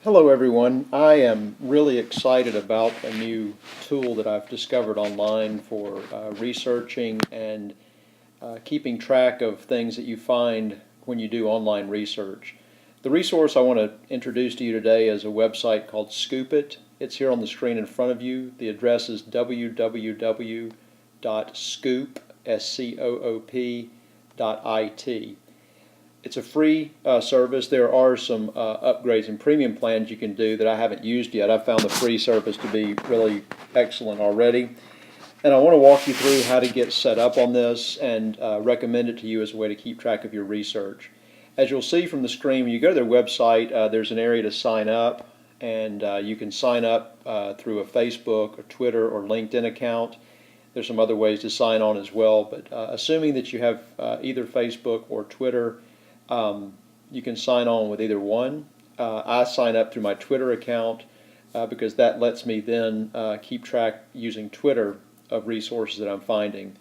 Hello everyone. I am really excited about a new tool that I've discovered online for researching and keeping track of things that you find when you do online research. The resource I want to introduce to you today is a website called Scoop.it. It's here on the screen in front of you. The address is www.scoop.it. It's a free service. There are some upgrades and premium plans you can do that I haven't used yet. I've found the free service to be really excellent already. And I want to walk you through how to get set up on this and recommend it to you as a way to keep track of your research. As you'll see from the screen, when you go to their website, there's an area to sign up, and you can sign up through a Facebook or Twitter or LinkedIn account. There's some other ways to sign on as well, but assuming that you have either Facebook or Twitter, you can sign on with either one. I sign up through my Twitter account because that lets me then keep track using Twitter of resources that I'm finding.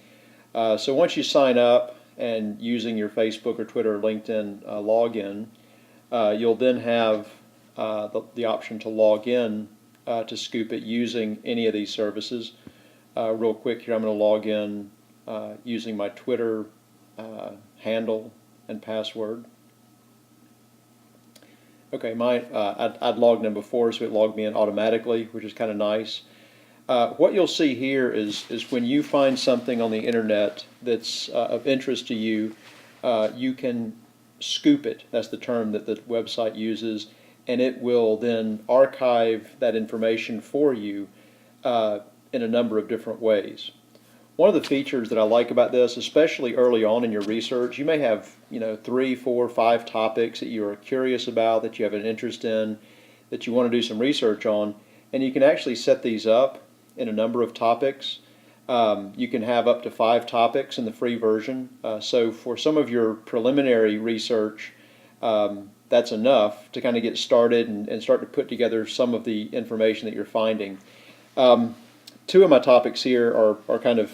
So once you sign up and using your Facebook or Twitter or LinkedIn login, you'll then have the option to log in to Scoop.it using any of these services. Real quick here, I'm going to log in using my Twitter handle and password. Okay, I'd logged in before, so it logged me in automatically, which is kind of nice. What you'll see here is when you find something on the internet that's of interest to you, you can scoop it. That's the term that the website uses, and it will then archive that information for you in a number of different ways. One of the features that I like about this, especially early on in your research, you may have 3, 4, 5 topics that you are curious about, that you have an interest in, that you want to do some research on, and you can actually set these up in a number of topics. You can have up to 5 topics in the free version. So for some of your preliminary research, that's enough to kind of get started and start to put together some of the information that you're finding. 2 of my topics here are kind of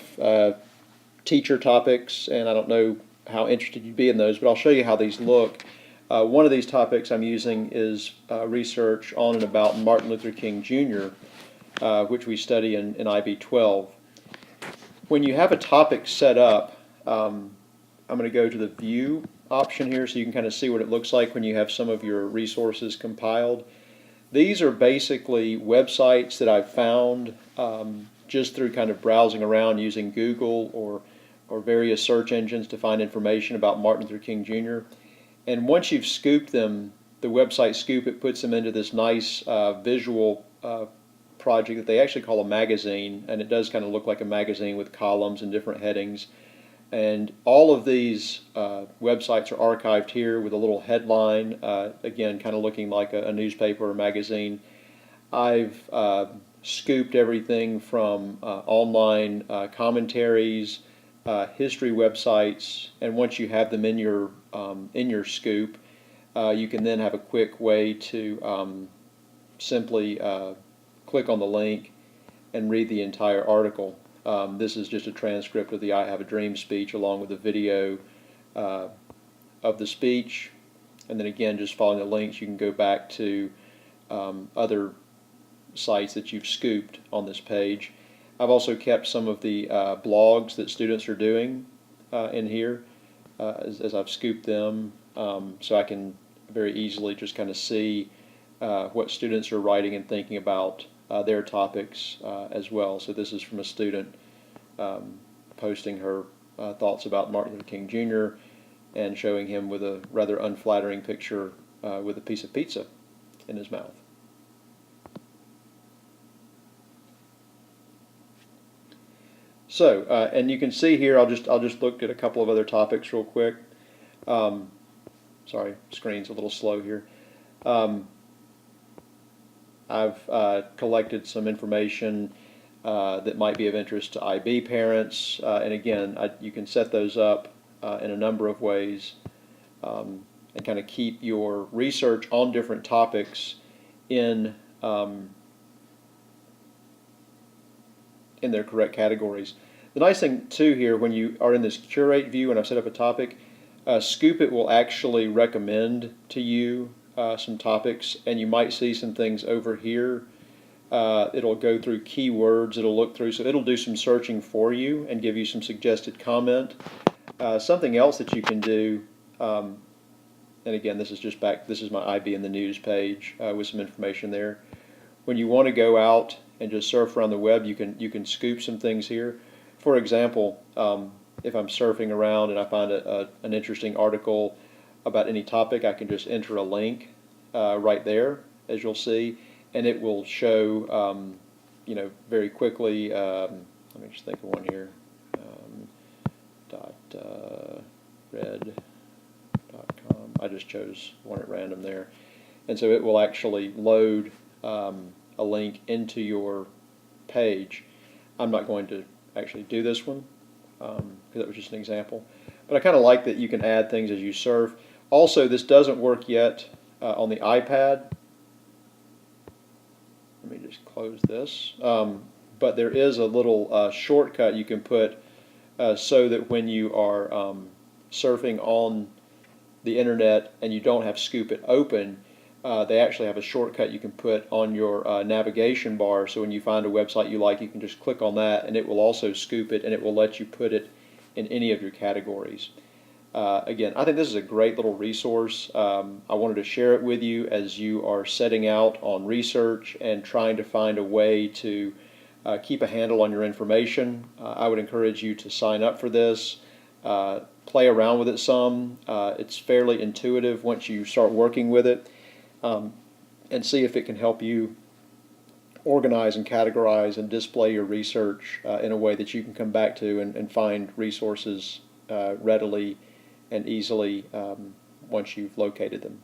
teacher topics, and I don't know how interested you'd be in those, but I'll show you how these look. One of these topics I'm using is research on and about Martin Luther King Jr., which we study in IB 12. When you have a topic set up, I'm going to go to the View option here so you can kind of see what it looks like when you have some of your resources compiled. These are basically websites that I've found just through kind of browsing around using Google or various search engines to find information about Martin Luther King Jr. And once you've scooped them, the website Scoop.it puts them into this nice visual project that they actually call a magazine, and it does kind of look like a magazine with columns and different headings. And all of these websites are archived here with a little headline, again, kind of looking like a newspaper or magazine. I've scooped everything from online commentaries, history websites, and once you have them in your scoop, you can then have a quick way to simply click on the link and read the entire article. This is just a transcript of the I Have a Dream speech along with a video of the speech, and then again, just following the links, you can go back to other sites that you've scooped on this page. I've also kept some of the blogs that students are doing in here as I've scooped them, so I can very easily just kind of see what students are writing and thinking about their topics as well. So this is from a student posting her thoughts about Martin Luther King Jr. and showing him with a rather unflattering picture with a piece of pizza in his mouth. So, and you can see here, I'll just look at a couple of other topics real quick. Sorry, screen's a little slow here. I've collected some information that might be of interest to IB parents, and again, you can set those up in a number of ways and kind of keep your research on different topics in their correct categories. The nice thing too here, when you are in this curate view and I've set up a topic, Scoop.it will actually recommend to you some topics, and you might see some things over here. It'll go through keywords, it'll look through, so it'll do some searching for you and give you some suggested comment. Something else that you can do, and again, this is my IB in the news page with some information there. When you want to go out and just surf around the web, you can scoop some things here. For example, if I'm surfing around and I find an interesting article about any topic, I can just enter a link right there, as you'll see, and it will show, very quickly. Let me just think of one here. Red.com. I just chose one at random there, and so it will actually load a link into your page. I'm not going to actually do this one because that was just an example, but I kind of like that you can add things as you surf. Also, this doesn't work yet on the iPad. Let me just close this. But there is a little shortcut you can put so that when you are surfing on the internet and you don't have Scoop.it open, they actually have a shortcut you can put on your navigation bar. So when you find a website you like, you can just click on that, and it will also scoop it, and it will let you put it in any of your categories. Again, I think this is a great little resource. I wanted to share it with you as you are setting out on research and trying to find a way to keep a handle on your information. I would encourage you to sign up for this, play around with it some. It's fairly intuitive once you start working with it, and see if it can help you organize and categorize and display your research in a way that you can come back to and find resources readily and easily once you've located them.